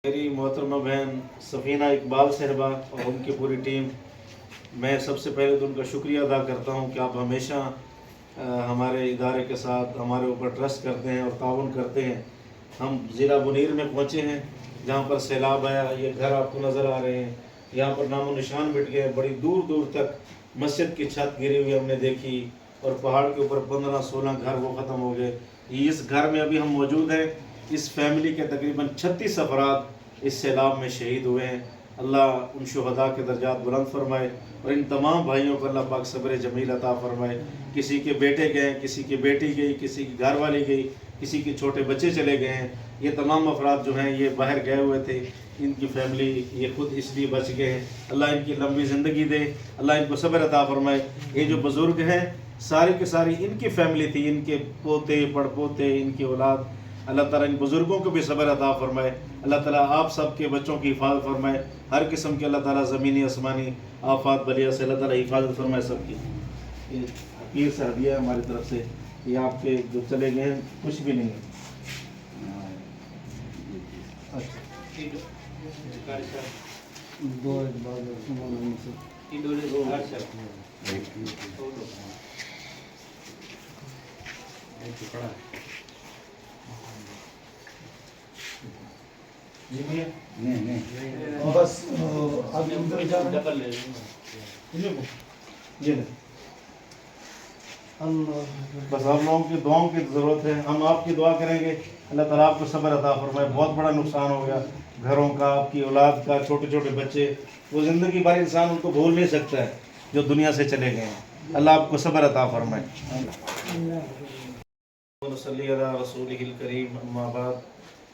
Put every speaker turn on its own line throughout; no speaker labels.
मेरी मोहतरमा बहन सफ़ीना इकबाल साहिबा और उनकी पूरी टीम, मैं सबसे पहले तो उनका शुक्रिया अदा करता हूँ कि आप हमेशा हमारे इदारे के साथ हमारे ऊपर ट्रस्ट करते हैं और ताउन करते हैं। हम ज़िला मुनीर में पहुँचे हैं जहाँ पर सैलाब आया। ये घर आपको नज़र आ रहे हैं, यहाँ पर नामो निशान मिट गए। बड़ी दूर दूर तक मस्जिद की छत गिरी हुई हमने देखी और पहाड़ के ऊपर 15-16 घर वो ख़त्म हो गए। इस घर में अभी हम मौजूद हैं। इस फैमिली के तकरीबन 36 अफराद इस सैलाब में शहीद हुए हैं। अल्लाह उन शुहदा के दर्जात बुलंद फरमाए और इन तमाम भाइयों को अल्लाह पाक सब्र जमील अता फरमाए। किसी के बेटे गए, किसी की बेटी गई, किसी की घरवाली गई, किसी के छोटे बच्चे चले गए हैं। ये तमाम अफराद जो हैं ये बाहर गए हुए थे, इनकी फैमिली ये खुद इसलिए बच गए हैं। अल्लाह इनकी लंबी ज़िंदगी दे, अल्लाह इनको सब्र अता फरमाए। ये जो बुज़ुर्ग हैं सारी की सारी इनकी फैमिली थी, इनके पोते पड़पोते, इनकी औलाद। अल्लाह ताला इन बुज़ुर्गों को भी सब्र अता फरमाए। अल्लाह ताला आप सब के बच्चों की हिफाजत फरमाए। हर किस्म के अल्लाह ताला ज़मीनी आसमानी आफात बलिया से अल्लाह ताला हिफाजत फरमाए सबकी। ये हकीर से हदिया है हमारी तरफ से, ये आपके जो चले गए हैं कुछ भी नहीं है।
नहीं बस अभी उधर जा रहे हैं।
ये बस आप लोगों की दुआओं की ज़रूरत है। हम आपकी दुआ करेंगे, अल्लाह ताला आपको सब्र अता फरमाए। बहुत बड़ा नुकसान हो गया घरों का, आपकी औलाद का, छोटे छोटे बच्चे, वो ज़िंदगी भर इंसान उनको भूल नहीं सकता है जो दुनिया से चले गए हैं। अल्लाह आपको सब्र अता फरमाए। सल्ली अला रसूलिहिल करीम, अम्मा बाद।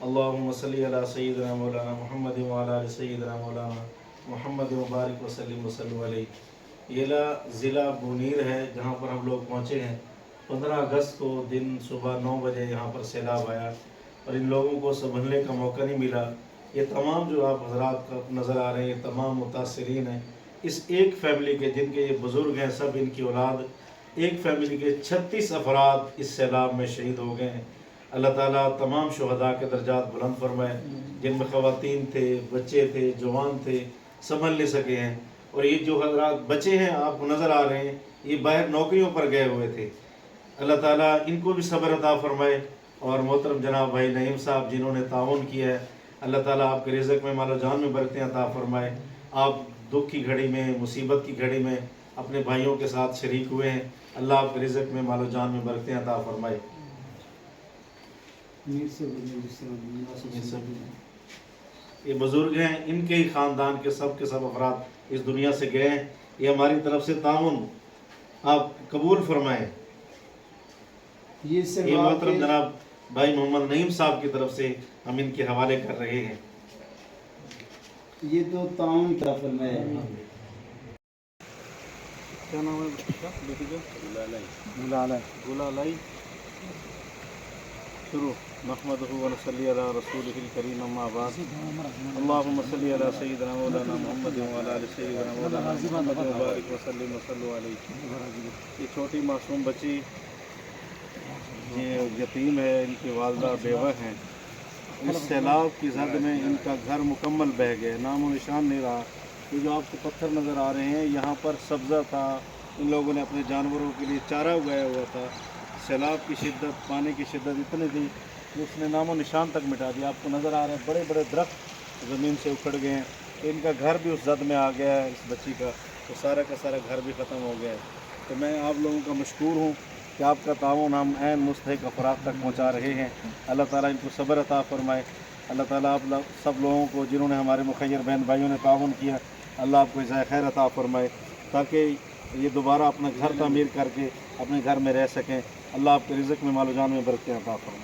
अल्लाहुम्मा सल्ली अला सय्यिदिना मौलाना मुहम्मद व अला आलि सय्यिदिना मौलाना मुहम्मद व बारिक व सल्लिम व सल्लु अलैहि। ये ज़िला मुनीर है जहाँ पर हम लोग पहुँचे हैं। 15 अगस्त को दिन सुबह 9 बजे यहाँ पर सैलाब आया और इन लोगों को संभलने का मौका नहीं मिला। ये तमाम जो आप हज़रात का नज़र आ रहे हैं, ये तमाम मुतासिरीन हैं इस एक फैमिली के, जिनके ये बुज़ुर्ग हैं, सब इनकी औलाद, एक फैमिली के 36 अफराद इस सैलाब में शहीद हो गए हैं। अल्लाह ताला तमाम शुहदा के दर्जात बुलंद फरमाए। जिनमें ख़वातीन थे, बच्चे थे, जवान थे, संभल नहीं सके हैं। और ये जो हज़रात बचे हैं आपको नज़र आ रहे हैं, ये बाहर नौकरियों पर गए हुए थे। अल्लाह ताला इनको भी सब्र अता फरमाए। और मोहतरम जनाब भाई नईम साहब जिन्होंने ताउन किया है, अल्लाह ताला आपके रिज़्क़ में मालो जान में बरकतें अता फरमाए। आप दुख की घड़ी में, मुसीबत की घड़ी में अपने भाइयों के साथ शरीक हुए हैं। अल्लाह आपके रिज़्क़ में मालो जान में बरकतें अता फरमाए। ये बुज़ुर्ग हैं, इनके ही ख़ानदान के सब अफराद इस दुनिया से गए हैं। ये हमारी तरफ से ताउन आप कबूल फरमाएँ। ये मोहतरम जनाब भाई मोहम्मद नईम साहब की तरफ से हम इनके हवाले कर रहे हैं।
ये तो ताउन क्या फरमाया।
क्या नाम है बेटी का? गुलालाई। शुरू नहमदुहु व नसल्ली अला रसूलिहिल करीम, अम्मा बाद। अल्लाहुम्मा सल्ली अला सय्यिदिना मौलाना मुहम्मद व अला आलि सय्यिदिना मौलाना मुहम्मद व बारिक व सल्लिम व सल्लु अलैहि। ये छोटी मासूम बच्ची ये यतीम है, इनकी वालदा बेवा हैं। इस सैलाब की जद में इनका घर मुकम्मल बह गया, नामो निशान नहीं रहा। ये जो आपको पत्थर नज़र आ रहे हैं, यहाँ पर सब्ज़ा था, इन लोगों ने अपने जानवरों के लिए चारा उगाया हुआ था। सैलाब की शिद्दत, पानी की शिद्दत इतनी थी कि उसने नामो निशान तक मिटा दिया। आपको नज़र आ रहे हैं बड़े बड़े दरख्त ज़मीन से उखड़ गए हैं। तो इनका घर भी उस जद में आ गया है, इस बच्ची का तो सारा का सारा घर भी ख़त्म हो गया है। तो मैं आप लोगों का मशकूर हूँ कि आपका ताउन हम ऐन मुस्तहिक अफराद तक पहुँचा रहे हैं। अल्लाह ताला इनको सब्र अता फरमाए। अल्लाह ताला आप सब लोगों को, जिन्होंने हमारे मुखय्यर बहन भाइयों ने ताउन किया, अल्लाह आपको इज़ाए खैर अता फरमाए ताकि ये दोबारा अपना घर तामीर करके अपने घर में रह सकें। अल्लाह आपके रिज़्क़ में मालो जान में बरकतें अता फरमाए।